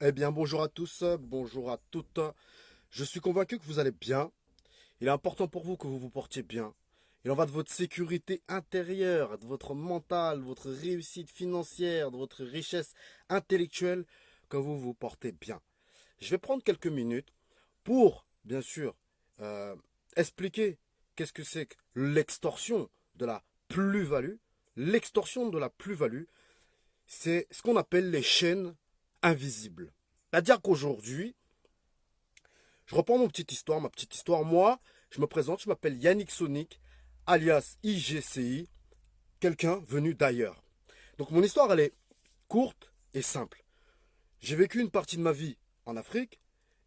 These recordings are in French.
Eh bien, bonjour à tous, bonjour à toutes. Je suis convaincu que vous allez bien. Il est important pour vous que vous vous portiez bien. Il en va de votre sécurité intérieure, de votre mental, de votre réussite financière, de votre richesse intellectuelle, que vous vous portez bien. Je vais prendre quelques minutes pour, bien sûr, euh, expliquer qu'est-ce que c'est que l'extorsion de la plus-value. L'extorsion de la plus-value, c'est ce qu'on appelle les chaînes invisibles. C'est-à-dire qu'aujourd'hui, je reprends mon petite histoire, ma petite histoire. Moi, je me présente, je m'appelle Yannick Sonic, alias IGCI, quelqu'un venu d'ailleurs. Donc mon histoire, elle est courte et simple. J'ai vécu une partie de ma vie en Afrique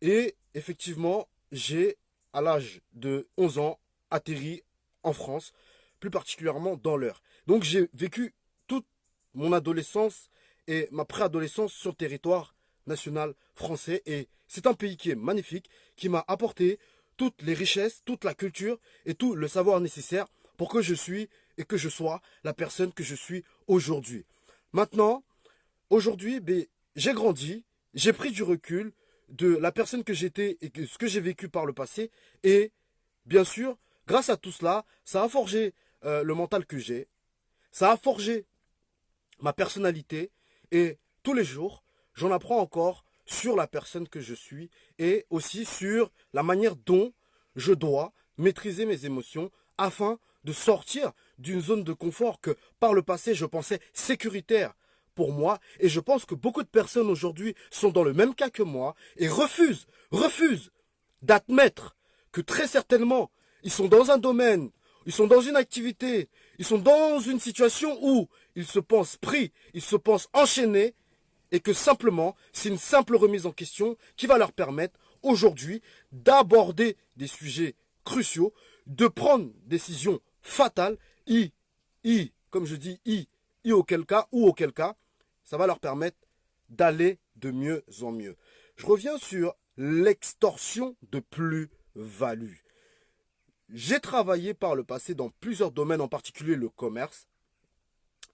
et effectivement, j'ai, à l'âge de 11 ans, atterri en France, plus particulièrement dans l'Eure. Donc j'ai vécu toute mon adolescence et ma préadolescence sur le territoire national français. Et c'est un pays qui est magnifique, qui m'a apporté toutes les richesses, toute la culture et tout le savoir nécessaire pour que je suis et que je sois la personne que je suis aujourd'hui. Maintenant, aujourd'hui, j'ai grandi, j'ai pris du recul de la personne que j'étais et de ce que j'ai vécu par le passé. Et bien sûr, grâce à tout cela, ça a forgé le mental que j'ai, ça a forgé ma personnalité. Et tous les jours, j'en apprends encore sur la personne que je suis et aussi sur la manière dont je dois maîtriser mes émotions afin de sortir d'une zone de confort que par le passé je pensais sécuritaire pour moi. Et je pense que beaucoup de personnes aujourd'hui sont dans le même cas que moi et refusent d'admettre que très certainement ils sont dans un domaine, ils sont dans une activité, ils sont dans une situation où ils se pensent pris, ils se pensent enchaînés et que simplement c'est une simple remise en question qui va leur permettre aujourd'hui d'aborder des sujets cruciaux, de prendre des décisions fatales, comme je dis, auquel cas, ou auquel cas, ça va leur permettre d'aller de mieux en mieux. Je reviens sur l'extorsion de plus-value. J'ai travaillé par le passé dans plusieurs domaines, en particulier le commerce,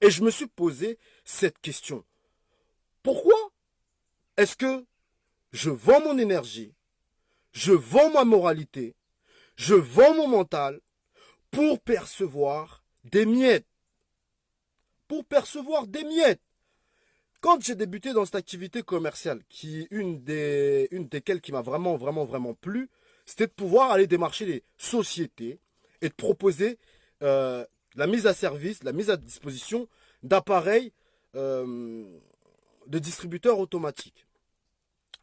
et je me suis posé cette question. Pourquoi est-ce que je vends mon énergie, je vends ma moralité, je vends mon mental pour percevoir des miettes? Pour percevoir des miettes. Quand j'ai débuté dans cette activité commerciale, qui est une desquelles qui m'a vraiment plu, c'était de pouvoir aller démarcher les sociétés et de proposer la mise à service, la mise à disposition d'appareils euh, de distributeurs automatiques.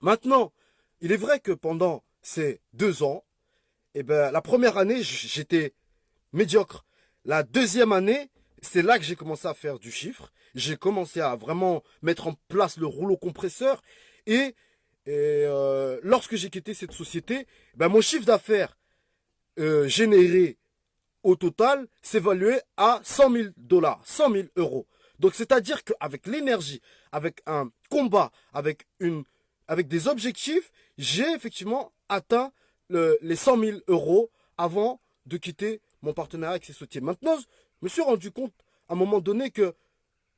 Maintenant, il est vrai que pendant ces 2 ans, la première année, j'étais médiocre. La deuxième année, c'est là que j'ai commencé à faire du chiffre. J'ai commencé à vraiment mettre en place le rouleau compresseur. Et lorsque j'ai quitté cette société, mon chiffre d'affaires généré au total s'évaluait à 100 000 dollars, 100 000 euros. Donc c'est-à-dire qu'avec l'énergie, avec un combat, avec des objectifs, j'ai effectivement atteint les 100 000 euros avant de quitter mon partenariat avec ces sociétés. Maintenant, je me suis rendu compte à un moment donné que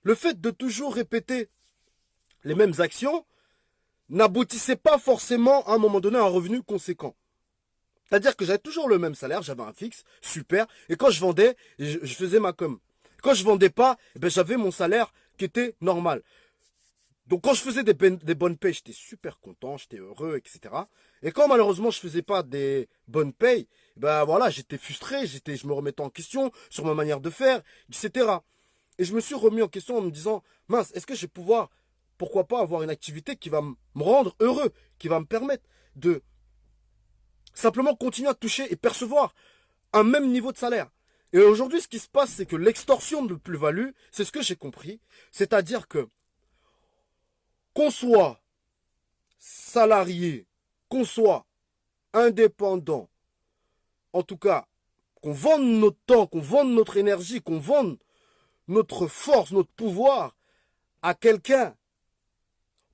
le fait de toujours répéter les mêmes actions n'aboutissait pas forcément à un moment donné à un revenu conséquent. C'est-à-dire que j'avais toujours le même salaire, j'avais un fixe, super, et quand je vendais, je faisais ma com. Quand je vendais pas, j'avais mon salaire qui était normal. Donc quand je faisais des bonnes payes, j'étais super content, j'étais heureux, etc. Et quand malheureusement je faisais pas des bonnes payes, voilà, j'étais frustré, je me remettais en question sur ma manière de faire, etc. Et je me suis remis en question en me disant, mince, est-ce que je vais pouvoir, pourquoi pas avoir une activité qui va me rendre heureux, qui va me permettre de simplement continuer à toucher et percevoir un même niveau de salaire. Et aujourd'hui, ce qui se passe, c'est que l'extorsion de plus-value, c'est ce que j'ai compris, c'est-à-dire que qu'on soit salarié, qu'on soit indépendant, en tout cas, qu'on vende notre temps, qu'on vende notre énergie, qu'on vende notre force, notre pouvoir à quelqu'un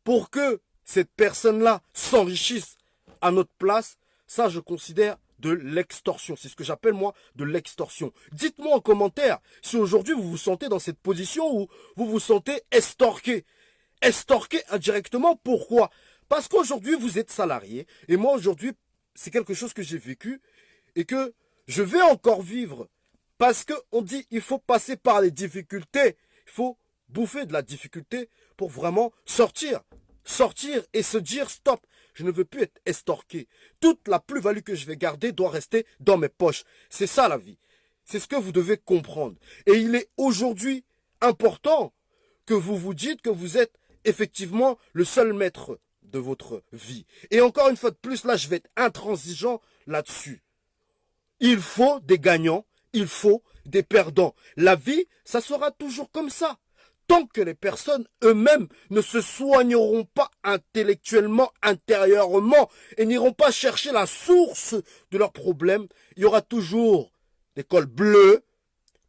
pour que cette personne-là s'enrichisse à notre place, ça je considère de l'extorsion. C'est ce que j'appelle moi de l'extorsion. Dites-moi en commentaire si aujourd'hui vous vous sentez dans cette position où vous vous sentez estorqué. Estorqué indirectement, pourquoi? Parce qu'aujourd'hui, vous êtes salarié. Et moi, aujourd'hui, c'est quelque chose que j'ai vécu et que je vais encore vivre. Parce qu'on dit il faut passer par les difficultés. Il faut bouffer de la difficulté pour vraiment sortir. Sortir et se dire stop. Je ne veux plus être estorqué. Toute la plus-value que je vais garder doit rester dans mes poches. C'est ça la vie. C'est ce que vous devez comprendre. Et il est aujourd'hui important que vous vous dites que vous êtes effectivement le seul maître de votre vie. Et encore une fois de plus, là, je vais être intransigeant là-dessus. Il faut des gagnants, il faut des perdants. La vie, ça sera toujours comme ça. Tant que les personnes eux-mêmes ne se soigneront pas intellectuellement, intérieurement, et n'iront pas chercher la source de leurs problèmes, il y aura toujours des cols bleus,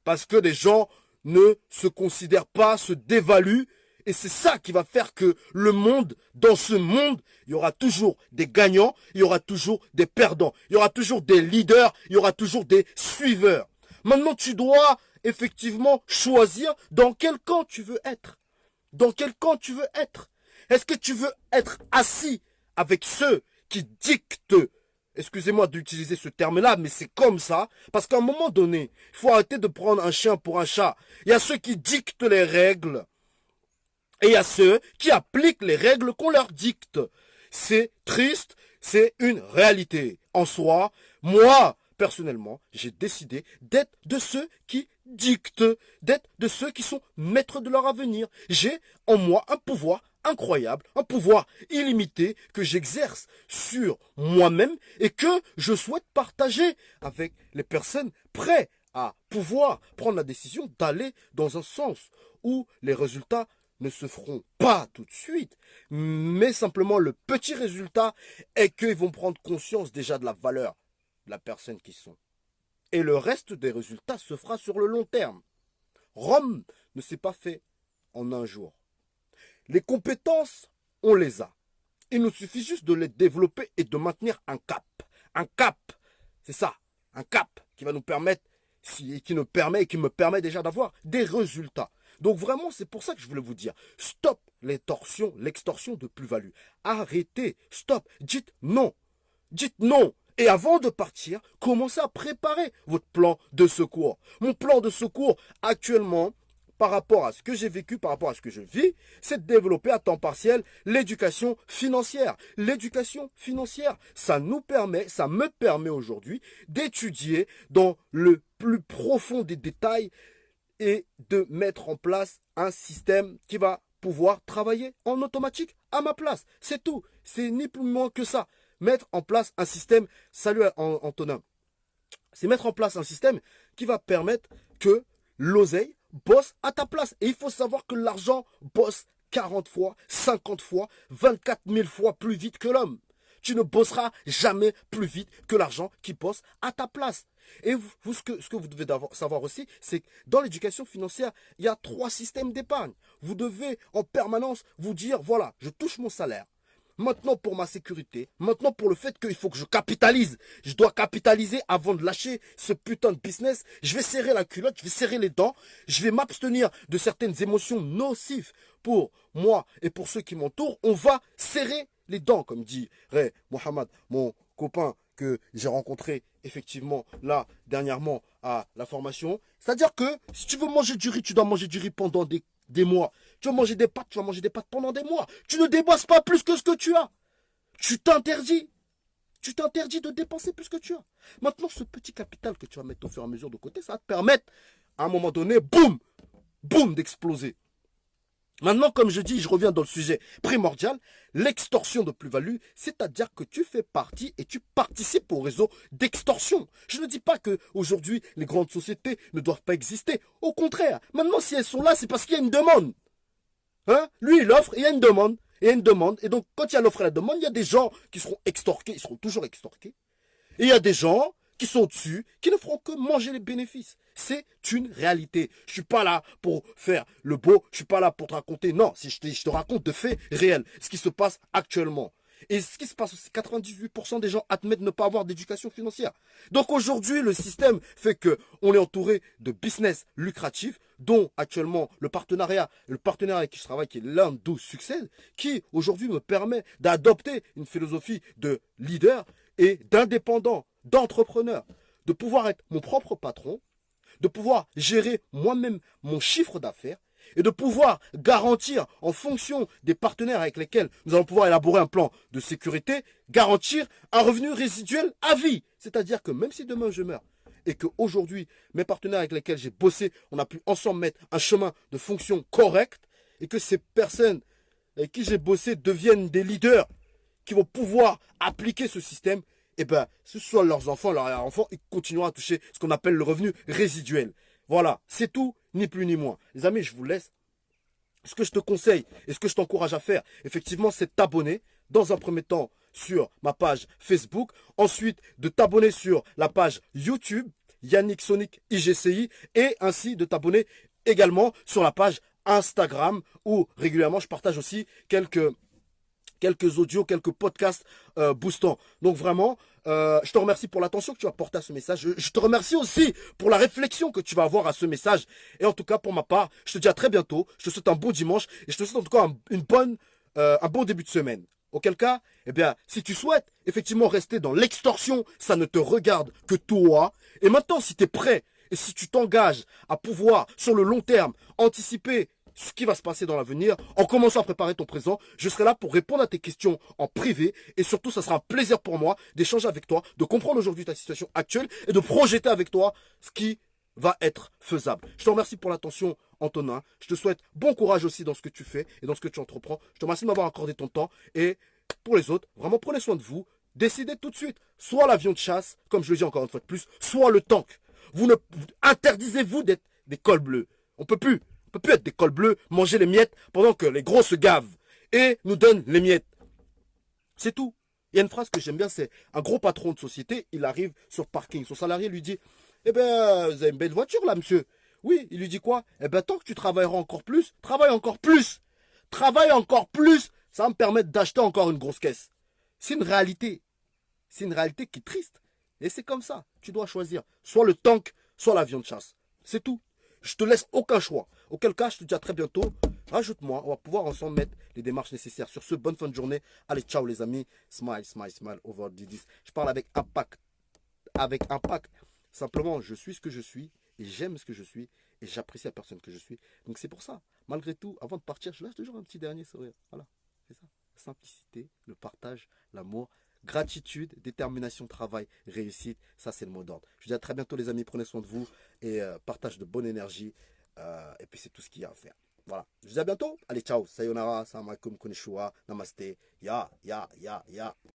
parce que les gens ne se considèrent pas, se dévaluent, et c'est ça qui va faire que le monde, dans ce monde, il y aura toujours des gagnants, il y aura toujours des perdants, il y aura toujours des leaders, il y aura toujours des suiveurs. Maintenant, tu dois effectivement choisir dans quel camp tu veux être. Dans quel camp tu veux être. Est-ce que tu veux être assis avec ceux qui dictent, excusez-moi d'utiliser ce terme-là, mais c'est comme ça, parce qu'à un moment donné, il faut arrêter de prendre un chien pour un chat. Il y a ceux qui dictent les règles, et il y a ceux qui appliquent les règles qu'on leur dicte. C'est triste, c'est une réalité. En soi, moi, personnellement, j'ai décidé d'être de ceux qui dictent, d'être de ceux qui sont maîtres de leur avenir. J'ai en moi un pouvoir incroyable, un pouvoir illimité que j'exerce sur moi-même et que je souhaite partager avec les personnes prêtes à pouvoir prendre la décision d'aller dans un sens où les résultats ne se feront pas tout de suite, mais simplement le petit résultat est qu'ils vont prendre conscience déjà de la valeur de la personne qu'ils sont. Et le reste des résultats se fera sur le long terme. Rome ne s'est pas fait en un jour. Les compétences, on les a. Il nous suffit juste de les développer et de maintenir un cap. Un cap, c'est ça, un cap qui va nous permettre, qui me permet déjà d'avoir des résultats. Donc vraiment, c'est pour ça que je voulais vous dire, stop l'extorsion de plus-value. Arrêtez, stop, dites non. Dites non. Et avant de partir, commencez à préparer votre plan de secours. Mon plan de secours, actuellement, par rapport à ce que j'ai vécu, par rapport à ce que je vis, c'est de développer à temps partiel l'éducation financière. L'éducation financière, ça me permet aujourd'hui d'étudier dans le plus profond des détails et de mettre en place un système qui va pouvoir travailler en automatique à ma place. C'est tout. C'est ni plus ni moins que ça. Mettre en place un système, salut Antonin, c'est mettre en place un système qui va permettre que l'oseille bosse à ta place. Et il faut savoir que l'argent bosse 40 fois, 50 fois, 24 000 fois plus vite que l'homme. Tu ne bosseras jamais plus vite que l'argent qui bosse à ta place. Et ce que vous devez savoir aussi, c'est que dans l'éducation financière, il y a 3 systèmes d'épargne. Vous devez en permanence vous dire, voilà, je touche mon salaire. Maintenant pour ma sécurité, maintenant pour le fait qu'il faut que je capitalise. Je dois capitaliser avant de lâcher ce putain de business. Je vais serrer la culotte, je vais serrer les dents. Je vais m'abstenir de certaines émotions nocives pour moi et pour ceux qui m'entourent. On va serrer les dents, comme dirait Mohamed, mon copain que j'ai rencontré effectivement là dernièrement à la formation. C'est-à-dire que si tu veux manger du riz, tu dois manger du riz pendant des mois. Tu vas manger des pâtes, tu vas manger des pâtes pendant des mois. Tu ne dépenses pas plus que ce que tu as. Tu t'interdis. Tu t'interdis de dépenser plus que tu as. Maintenant, ce petit capital que tu vas mettre au fur et à mesure de côté, ça va te permettre, à un moment donné, boum, boum, d'exploser. Maintenant, comme je dis, je reviens dans le sujet primordial, l'extorsion de plus-value, c'est-à-dire que tu fais partie et tu participes au réseau d'extorsion. Je ne dis pas qu'aujourd'hui, les grandes sociétés ne doivent pas exister. Au contraire, maintenant, si elles sont là, c'est parce qu'il y a une demande. Hein? Lui, il offre et il y a une demande. Et il y a une demande. Et donc, quand il y a l'offre et la demande, il y a des gens qui seront extorqués, ils seront toujours extorqués. Et il y a des gens qui sont dessus, qui ne feront que manger les bénéfices. C'est une réalité. Je suis pas là pour faire le beau, je suis pas là pour te raconter. Non, si je te raconte de faits réels, ce qui se passe actuellement. Et ce qui se passe aussi, 98% des gens admettent ne pas avoir d'éducation financière. Donc aujourd'hui, le système fait que on est entouré de business lucratifs, dont actuellement le partenaire avec qui je travaille, qui est l'un d'où succède, qui aujourd'hui me permet d'adopter une philosophie de leader et d'indépendant, d'entrepreneur, de pouvoir être mon propre patron, de pouvoir gérer moi-même mon chiffre d'affaires et de pouvoir garantir en fonction des partenaires avec lesquels nous allons pouvoir élaborer un plan de sécurité, garantir un revenu résiduel à vie. C'est-à-dire que même si demain je meurs et qu'aujourd'hui mes partenaires avec lesquels j'ai bossé, on a pu ensemble mettre un chemin de fonction correct et que ces personnes avec qui j'ai bossé deviennent des leaders qui vont pouvoir appliquer ce système, et ben, ce soit leurs enfants, leurs enfants, ils continueront à toucher ce qu'on appelle le revenu résiduel. Voilà, c'est tout, ni plus ni moins. Les amis, je vous laisse. Ce que je te conseille et ce que je t'encourage à faire, effectivement, c'est de t'abonner dans un premier temps sur ma page Facebook. Ensuite, de t'abonner sur la page YouTube, Yannick Sonic IGCI, et ainsi de t'abonner également sur la page Instagram où régulièrement je partage aussi quelques audios, quelques podcasts boostants. Donc vraiment, je te remercie pour l'attention que tu as portée à ce message. Je te remercie aussi pour la réflexion que tu vas avoir à ce message. Et en tout cas, pour ma part, je te dis à très bientôt. Je te souhaite un bon dimanche et je te souhaite en tout cas un bon début de semaine. Auquel cas, eh bien, si tu souhaites effectivement rester dans l'extorsion, ça ne te regarde que toi. Et maintenant, si tu es prêt et si tu t'engages à pouvoir, sur le long terme, anticiper ce qui va se passer dans l'avenir, en commençant à préparer ton présent, je serai là pour répondre à tes questions en privé et surtout, ça sera un plaisir pour moi d'échanger avec toi, de comprendre aujourd'hui ta situation actuelle et de projeter avec toi ce qui va être faisable. Je te remercie pour l'attention, Antonin. Je te souhaite bon courage aussi dans ce que tu fais et dans ce que tu entreprends. Je te remercie de m'avoir accordé ton temps et pour les autres, vraiment prenez soin de vous. Décidez tout de suite, soit l'avion de chasse, comme je le dis encore une fois de plus, soit le tank. Vous ne interdisez-vous d'être des cols bleus. On peut plus être des cols bleus, manger les miettes pendant que les gros se gavent et nous donnent les miettes. C'est tout. Il y a une phrase que j'aime bien, c'est un gros patron de société, il arrive sur parking. Son salarié lui dit, eh ben, vous avez une belle voiture là, monsieur. Oui, il lui dit quoi? Eh ben, tant que tu travailleras encore plus, travaille encore plus. Travaille encore plus. Ça va me permettre d'acheter encore une grosse caisse. C'est une réalité. C'est une réalité qui est triste. Et c'est comme ça. Tu dois choisir soit le tank, soit l'avion de chasse. C'est tout. Je te laisse aucun choix. Auquel cas, je te dis à très bientôt. Rajoute-moi. On va pouvoir ensemble mettre les démarches nécessaires. Sur ce, bonne fin de journée. Allez, ciao les amis. Smile, smile, smile over Didis. Je parle avec impact. Avec impact. Simplement, je suis ce que je suis. Et j'aime ce que je suis. Et j'apprécie la personne que je suis. Donc c'est pour ça. Malgré tout, avant de partir, je lâche toujours un petit dernier sourire. Voilà. C'est ça. Simplicité, le partage, l'amour. Gratitude, détermination, travail, réussite, ça c'est le mot d'ordre. Je vous dis à très bientôt les amis, prenez soin de vous et partage de bonne énergie. Et puis c'est tout ce qu'il y a à faire. Voilà, je vous dis à bientôt. Allez, ciao, sayonara, salam alaikum, konnichiwa, namaste, ya, ya, ya, ya.